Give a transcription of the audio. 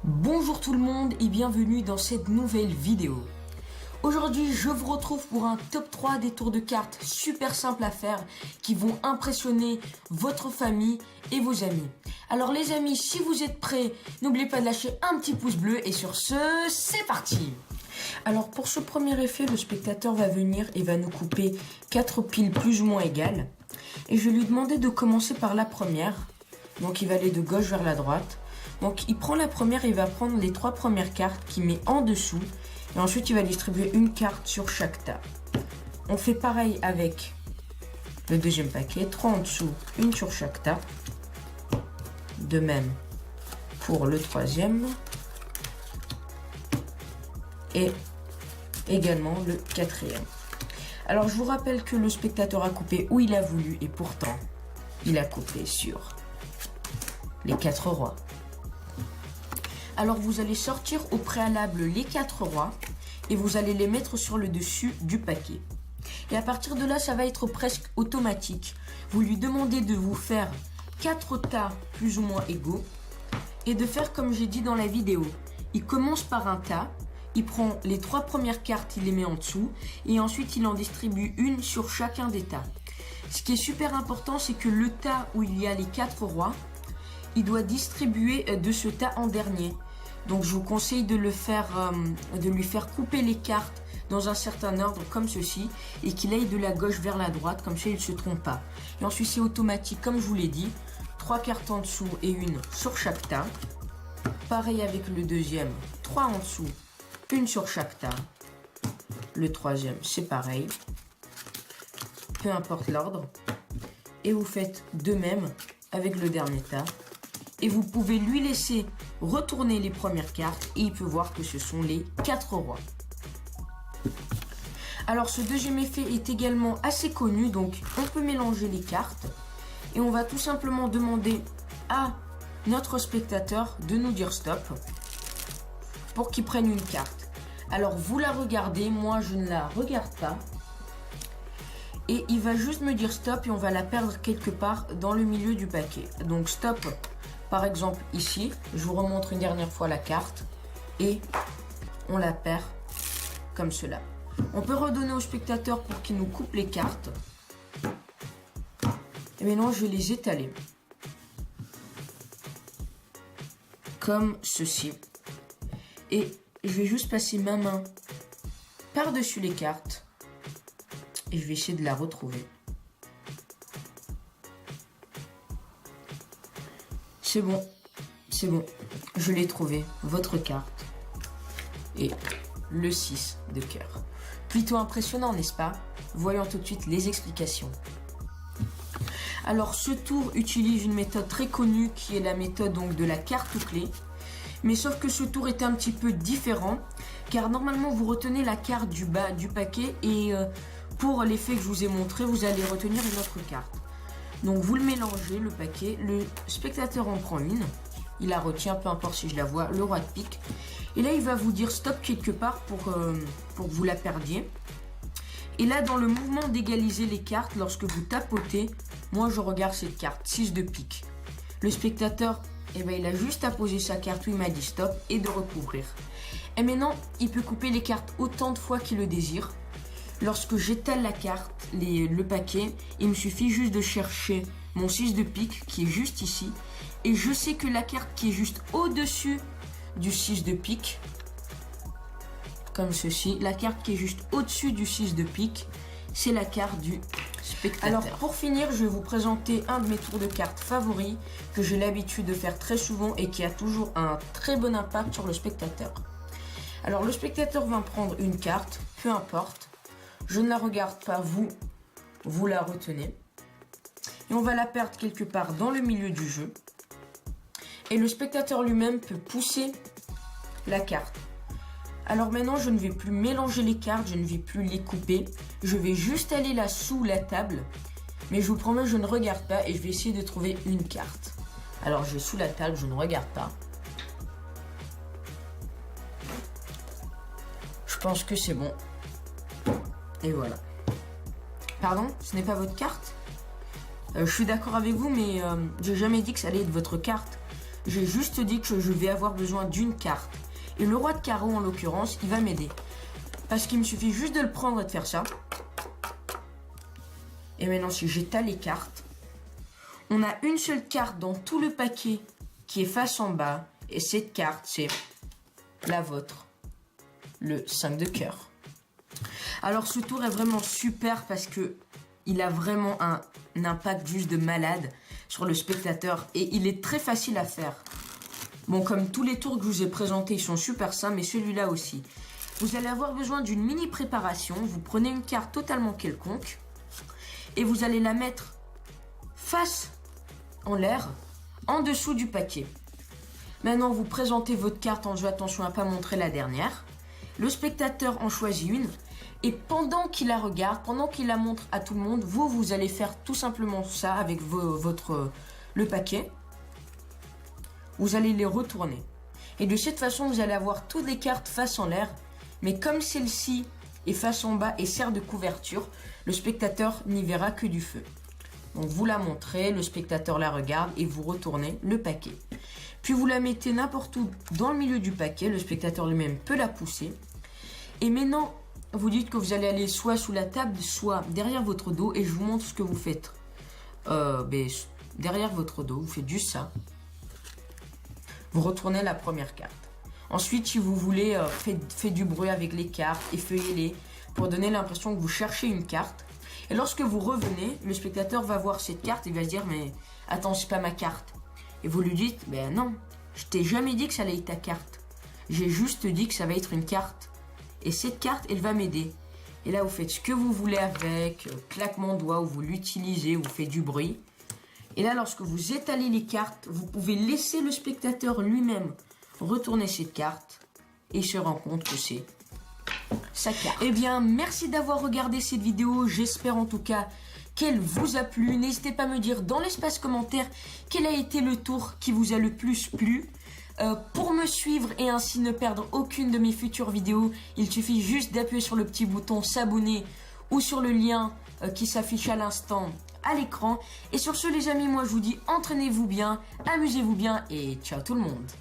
Bonjour tout le monde et bienvenue dans cette nouvelle vidéo. Aujourd'hui, je vous retrouve pour un top 3 des tours de cartes super simples à faire qui vont impressionner votre famille et vos amis. Alors les amis, si vous êtes prêts, n'oubliez pas de lâcher un petit pouce bleu et sur ce, c'est parti. Alors pour ce premier effet, le spectateur va venir et va nous couper 4 piles plus ou moins égales. Et je vais lui demander de commencer par la première. Donc il va aller de gauche vers la droite. Donc il prend la première et il va prendre les 3 premières cartes qu'il met en dessous. Et ensuite il va distribuer une carte sur chaque tas. On fait pareil avec le deuxième paquet. 3 en dessous, une sur chaque tas. De même pour le troisième. Et également le quatrième. Alors je vous rappelle que le spectateur a coupé où il a voulu et pourtant il a coupé sur les 4 rois. Alors vous allez sortir au préalable les 4 rois et vous allez les mettre sur le dessus du paquet. Et à partir de là, ça va être presque automatique. Vous lui demandez de vous faire 4 tas plus ou moins égaux et de faire comme j'ai dit dans la vidéo. Il commence par un tas, il prend les 3 premières cartes, il les met en dessous et ensuite il en distribue une sur chacun des tas. Ce qui est super important, c'est que le tas où il y a les 4 rois, il doit distribuer de ce tas en dernier. Donc je vous conseille de lui faire couper les cartes dans un certain ordre comme ceci et qu'il aille de la gauche vers la droite, comme ça il ne se trompe pas. Et ensuite c'est automatique comme je vous l'ai dit, 3 cartes en dessous et une sur chaque tas. Pareil avec le deuxième, 3 en dessous, une sur chaque tas. Le troisième c'est pareil, peu importe l'ordre. Et vous faites de même avec le dernier tas. Et vous pouvez lui laisser retourner les premières cartes et il peut voir que ce sont les 4 rois. Alors ce deuxième effet est également assez connu, donc on peut mélanger les cartes et on va tout simplement demander à notre spectateur de nous dire stop pour qu'il prenne une carte. Alors vous la regardez, moi je ne la regarde pas et il va juste me dire stop et on va la perdre quelque part dans le milieu du paquet. Donc stop. Par exemple ici, je vous remontre une dernière fois la carte et on la perd comme cela. On peut redonner au spectateur pour qu'il nous coupe les cartes. Et maintenant je vais les étaler. Comme ceci. Et je vais juste passer ma main par-dessus les cartes. Et je vais essayer de la retrouver. C'est bon, je l'ai trouvé, votre carte. Et le 6 de cœur. Plutôt impressionnant, n'est-ce pas? Voyons tout de suite les explications. Alors ce tour utilise une méthode très connue qui est la méthode donc de la carte clé. Mais sauf que ce tour est un petit peu différent, car normalement vous retenez la carte du bas du paquet et pour l'effet que je vous ai montré, vous allez retenir une autre carte. Donc vous le mélangez, le paquet, le spectateur en prend une, il la retient, peu importe si je la vois, le roi de pique. Et là il va vous dire stop quelque part pour que vous la perdiez. Et là dans le mouvement d'égaliser les cartes, lorsque vous tapotez, moi je regarde cette carte, 6 de pique. Le spectateur, il a juste à poser sa carte où il m'a dit stop et de recouvrir. Et maintenant il peut couper les cartes autant de fois qu'il le désire. Lorsque j'étale la carte, le paquet, il me suffit juste de chercher mon 6 de pique qui est juste ici. Et je sais que la carte qui est juste au-dessus du 6 de pique, comme ceci, la carte qui est juste au-dessus du 6 de pique, c'est la carte du spectateur. Alors pour finir, je vais vous présenter un de mes tours de cartes favoris que j'ai l'habitude de faire très souvent et qui a toujours un très bon impact sur le spectateur. Alors le spectateur va prendre une carte, peu importe. Je ne la regarde pas, vous la retenez. Et on va la perdre quelque part dans le milieu du jeu. Et le spectateur lui-même peut pousser la carte. Alors maintenant, je ne vais plus mélanger les cartes, je ne vais plus les couper. Je vais juste aller là sous la table. Mais je vous promets, je ne regarde pas et je vais essayer de trouver une carte. Alors je vais sous la table, je ne regarde pas. Je pense que c'est bon. Et voilà. Pardon, ce n'est pas votre carte? Je suis d'accord avec vous, mais j'ai jamais dit que ça allait être votre carte. j'ai juste dit que je vais avoir besoin d'une carte. Et le roi de carreau, en l'occurrence, il va m'aider. Parce qu'il me suffit juste de le prendre et de faire ça. Et maintenant, si j'étale les cartes, on a une seule carte dans tout le paquet qui est face en bas. Et cette carte, c'est la vôtre. Le 5 de cœur. Alors, ce tour est vraiment super parce que il a vraiment un impact juste de malade sur le spectateur. Et il est très facile à faire. Bon, comme tous les tours que je vous ai présentés, ils sont super simples, mais celui-là aussi. Vous allez avoir besoin d'une mini préparation. Vous prenez une carte totalement quelconque et vous allez la mettre face en l'air, en dessous du paquet. Maintenant, vous présentez votre carte en faisant attention à ne pas montrer la dernière. Le spectateur en choisit une et pendant qu'il la regarde, pendant qu'il la montre à tout le monde, vous allez faire tout simplement ça avec le paquet. Vous allez les retourner. Et de cette façon, vous allez avoir toutes les cartes face en l'air. Mais comme celle-ci est face en bas et sert de couverture, le spectateur n'y verra que du feu. Donc vous la montrez, le spectateur la regarde et vous retournez le paquet. Puis vous la mettez n'importe où dans le milieu du paquet, le spectateur lui-même peut la pousser. Et maintenant, vous dites que vous allez aller soit sous la table, soit derrière votre dos et je vous montre ce que vous faites. Derrière votre dos, vous faites juste ça. Vous retournez la première carte. Ensuite, si vous voulez, faites du bruit avec les cartes, effeuillez-les pour donner l'impression que vous cherchez une carte. Et lorsque vous revenez, le spectateur va voir cette carte et va se dire « Mais attends, c'est pas ma carte ». Et vous lui dites « Ben non, je t'ai jamais dit que ça allait être ta carte. J'ai juste dit que ça va être une carte. Et cette carte, elle va m'aider. » Et là, vous faites ce que vous voulez avec, claquement de doigts, ou vous l'utilisez, vous faites du bruit. Et là, lorsque vous étalez les cartes, vous pouvez laisser le spectateur lui-même retourner cette carte et se rend compte que c'est sa carte. Eh bien, merci d'avoir regardé cette vidéo. J'espère en tout cas qu'elle vous a plu. N'hésitez pas à me dire dans l'espace commentaire quel a été le tour qui vous a le plus plu. Pour me suivre et ainsi ne perdre aucune de mes futures vidéos, il suffit juste d'appuyer sur le petit bouton s'abonner ou sur le lien qui s'affiche à l'instant à l'écran. Et sur ce les amis, moi je vous dis entraînez-vous bien, amusez-vous bien et ciao tout le monde.